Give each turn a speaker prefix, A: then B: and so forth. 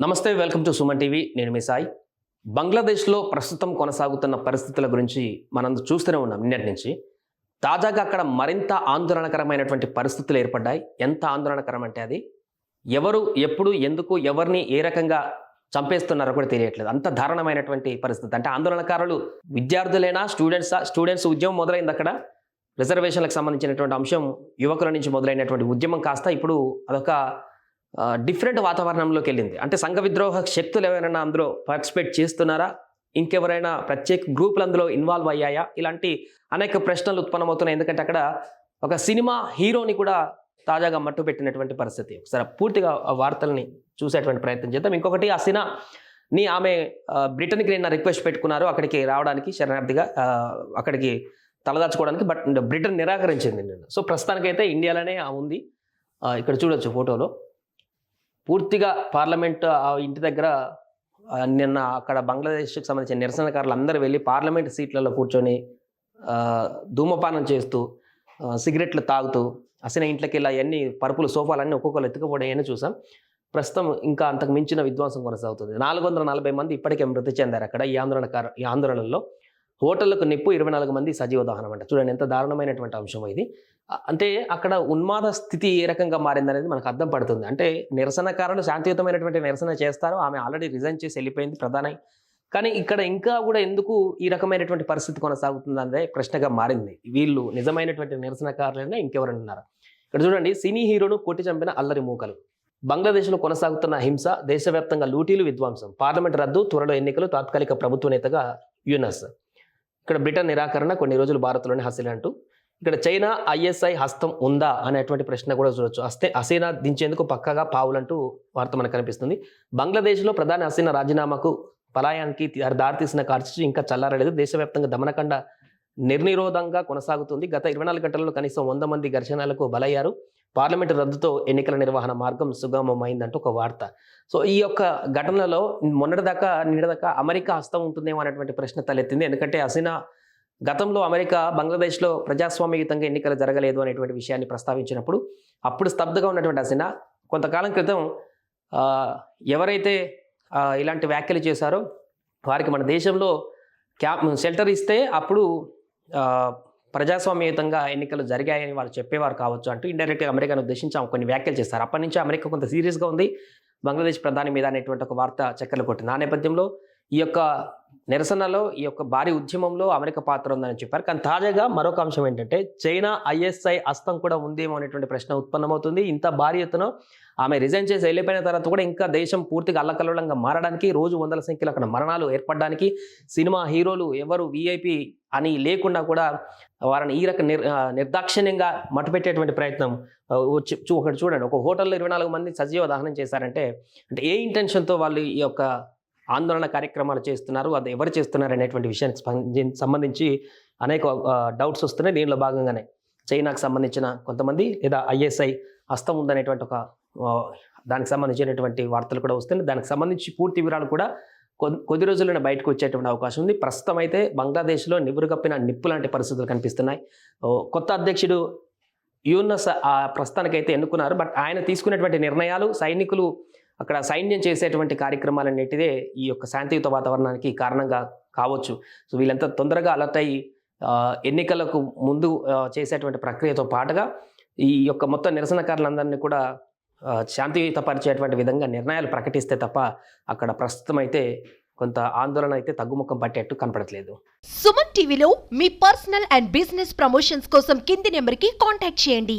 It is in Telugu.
A: నమస్తే, వెల్కమ్ టు సుమన్ టీవీ. నేను మీ సాయి. బంగ్లాదేశ్లో ప్రస్తుతం కొనసాగుతున్న పరిస్థితుల గురించి మనం చూస్తూనే ఉన్నాం నిన్నటి నుంచి. తాజాగా అక్కడ మరింత ఆందోళనకరమైనటువంటి పరిస్థితులు ఏర్పడ్డాయి. ఎంత ఆందోళనకరం అంటే అది ఎవరు, ఎప్పుడు, ఎందుకు, ఎవరిని ఏ రకంగా చంపేస్తున్నారో కూడా తెలియట్లేదు. అంత దారుణమైనటువంటి పరిస్థితి. అంటే ఆందోళనకారులు విద్యార్థులైనా, స్టూడెంట్స్ ఉద్యమం మొదలైంది అక్కడ. రిజర్వేషన్లకు సంబంధించినటువంటి అంశం యువకుల నుంచి మొదలైనటువంటి ఉద్యమం కాస్త ఇప్పుడు అదొక డిఫరెంట్ వాతావరణంలోకి వెళ్ళింది. అంటే సంఘ విద్రోహ శక్తులు ఎవరైనా అందులో పార్టిసిపేట్ చేస్తున్నారా, ఇంకెవరైనా ప్రత్యేక గ్రూపులు అందులో ఇన్వాల్వ్ అయ్యాయా, ఇలాంటి అనేక ప్రశ్నలు ఉత్పన్నమవుతున్నాయి. ఎందుకంటే అక్కడ ఒక సినిమా హీరోని కూడా తాజాగా మట్టు పెట్టినటువంటి పరిస్థితి. ఒకసారి పూర్తిగా ఆ వార్తల్ని చూసేటువంటి ప్రయత్నం చేద్దాం. ఇంకొకటి, హసీనాని ఆమె బ్రిటన్కి నిన్న రిక్వెస్ట్ పెట్టుకున్నారు అక్కడికి రావడానికి, శరణార్థిగా అక్కడికి తలదాచుకోవడానికి. బట్ బ్రిటన్ నిరాకరించింది నిన్న. సో ప్రస్తుతానికైతే ఇండియాలోనే ఉంది. ఇక్కడ చూడొచ్చు ఫోటోలో పూర్తిగా పార్లమెంట్ ఇంటి దగ్గర నిన్న అక్కడ బంగ్లాదేశ్కి సంబంధించిన నిరసనకారులు అందరూ వెళ్ళి పార్లమెంట్ సీట్లలో కూర్చొని ధూమపానం చేస్తూ, సిగరెట్లు తాగుతూ, హసీనా ఇంట్లోకి వెళ్ళి అవన్నీ పరుపులు, సోఫాలన్నీ ఒక్కొక్కరు ఎత్తుకుపోయాయని చూసాం. ప్రస్తుతం ఇంకా అంతకు మించిన విధ్వంసం కొనసాగుతుంది. 440 మంది ఇప్పటికే మృతి చెందారు అక్కడ ఈ ఆందోళనలో. హోటళ్లకు నిప్పు, 24 మంది సజీవ దహనం అంట. చూడండి ఎంత దారుణమైనటువంటి అంశం ఇది. అంటే అక్కడ ఉన్మాద స్థితి ఏ రకంగా మారిందనేది మనకు అర్థం పడుతుంది. అంటే నిరసనకారులు శాంతియుతమైనటువంటి నిరసన చేస్తారు. ఆమె ఆల్రెడీ రిజైన్ చేసి వెళ్ళిపోయింది ప్రధాని. కానీ ఇక్కడ ఇంకా కూడా ఎందుకు ఈ రకమైనటువంటి పరిస్థితి కొనసాగుతుంది అనే ప్రశ్నగా మారింది. వీళ్ళు నిజమైనటువంటి నిరసనకారులైనా ఇంకెవరైనా ఉన్నారా? ఇక్కడ చూడండి, సినీ హీరోను కొట్టి చంపిన అల్లరి మూకలు. బంగ్లాదేశ్లో కొనసాగుతున్న హింస, దేశవ్యాప్తంగా లూటీలు, విధ్వంసం, పార్లమెంట్ రద్దు, త్వరలో ఎన్నికలు, తాత్కాలిక ప్రభుత్వ నేతగా యూనస్. ఇక్కడ బ్రిటన్ నిరాకరణ, కొన్ని రోజులు భారత్లోనే హసీనా అంటూ. ఇక్కడ చైనా ఐఎస్ఐ హస్తం ఉందా అనేటువంటి ప్రశ్న కూడా చూడొచ్చు. హసీనా దించేందుకు పక్కగా పావులంటూ వార్త మనకు కనిపిస్తుంది. బంగ్లాదేశ్లో ప్రధాని హసీనా రాజీనామాకు, పలాయానికి దారితీసిన కార్చిచ్చు ఇంకా చల్లారలేదు. దేశవ్యాప్తంగా దమనకండ నిర్నిరోధంగా కొనసాగుతుంది. గత 24 గంటల్లో కనీసం 100 మంది ఘర్షణలకు బలయ్యారు. పార్లమెంటు రద్దుతో ఎన్నికల నిర్వహణ మార్గం సుగమమైందంటూ ఒక వార్త. సో ఈ యొక్క ఘటనలో నిన్నటిదాకా అమెరికా హస్తం ఉంటుందేమో అనేటువంటి ప్రశ్న తలెత్తింది. ఎందుకంటే హసీనా గతంలో అమెరికా బంగ్లాదేశ్లో ప్రజాస్వామ్యయుతంగా ఎన్నికలు జరగలేదు అనేటువంటి విషయాన్ని ప్రస్తావించినప్పుడు అప్పుడు స్తబ్దుగా ఉన్నటువంటి హసీనా కొంతకాలం క్రితం ఎవరైతే ఇలాంటి వ్యాఖ్యలు చేశారో వారికి మన దేశంలో షెల్టర్ ఇస్తే అప్పుడు ప్రజాస్వామ్యయుతంగా ఎన్నికలు జరిగాయని వాళ్ళు చెప్పేవారు కావచ్చు అంటూ ఇండైరెక్ట్గా అమెరికాను ఉద్దేశించి కొన్ని వ్యాఖ్యలు చేస్తారు. అప్పటి నుంచి అమెరికా కొంత సీరియస్గా ఉంది బంగ్లాదేశ్ ప్రధాని మీద అనేటువంటి ఒక వార్త చక్కర్లు కొట్టింది. ఆ నేపథ్యంలో ఈ యొక్క నిరసనలో, ఈ యొక్క భారీ ఉద్యమంలో అమెరికా పాత్ర ఉందని చెప్పారు. కానీ తాజాగా మరొక అంశం ఏంటంటే చైనా ఐఎస్ఐ హస్తం కూడా ఉందేమో అనేటువంటి ప్రశ్న ఉత్పన్నమవుతుంది. ఇంత భారీ ఎత్తున ఆమె రిజైన్ చేసి వెళ్ళిపోయిన తర్వాత కూడా ఇంకా దేశం పూర్తిగా అల్లకల్లోలంగా మారడానికి, రోజు వందల సంఖ్యలో అక్కడ మరణాలు ఏర్పడడానికి, సినిమా హీరోలు ఎవరు విఐపి అని లేకుండా కూడా వారిని ఈ రకం నిర్దాక్షిణ్యంగా మట్టుపెట్టేటువంటి ప్రయత్నం. ఒకటి చూడండి, ఒక హోటల్లో 24 మంది సజీవ దహనం చేశారంటే అంటే ఏ ఇంటెన్షన్తో వాళ్ళు ఈ యొక్క ఆందోళన కార్యక్రమాలు చేస్తున్నారు, అది ఎవరు చేస్తున్నారు అనేటువంటి విషయానికి సంబంధించి అనేక డౌట్స్ వస్తున్నాయి. దీనిలో భాగంగానే చైనాకు సంబంధించిన కొంతమంది లేదా ఐఎస్ఐ హస్తం ఉందనేటువంటి ఒక దానికి సంబంధించినటువంటి వార్తలు కూడా వస్తున్నాయి. దానికి సంబంధించి పూర్తి వివరాలు కూడా కొద్ది రోజుల్లోనే బయటకు వచ్చేటువంటి అవకాశం ఉంది. ప్రస్తుతం అయితే బంగ్లాదేశ్లో నివురుగప్పిన నిప్పు లాంటి పరిస్థితులు కనిపిస్తున్నాయి. కొత్త అధ్యక్షుడు యూనస్ ప్రస్తుతానికైతే ఎన్నుకున్నారు. బట్ ఆయన తీసుకునేటువంటి నిర్ణయాలు, సైనికులు అక్కడ సైన్యం చేసేటువంటి కార్యక్రమాలన్నిటిదే ఈ యొక్క శాంతియుత వాతావరణానికి కారణంగా కావచ్చు. సో వీళ్ళంతా తొందరగా అలర్ట్ అయ్యి ఎన్నికలకు ముందు చేసేటువంటి ప్రక్రియతో పాటుగా ఈ యొక్క మొత్తం నిరసనకారులందరినీ కూడా శాంతియుతపరిచేటువంటి విధంగా నిర్ణయాలు ప్రకటిస్తే తప్ప అక్కడ ప్రస్తుతం అయితే కొంత ఆందోళన అయితే తగ్గుముఖం పట్టేట్టు కనపడట్లేదు.
B: సుమన్ టీవీలో మీ పర్సనల్ అండ్ బిజినెస్ ప్రమోషన్స్ కోసం కింది నెంబర్కి కాంటాక్ట్ చేయండి.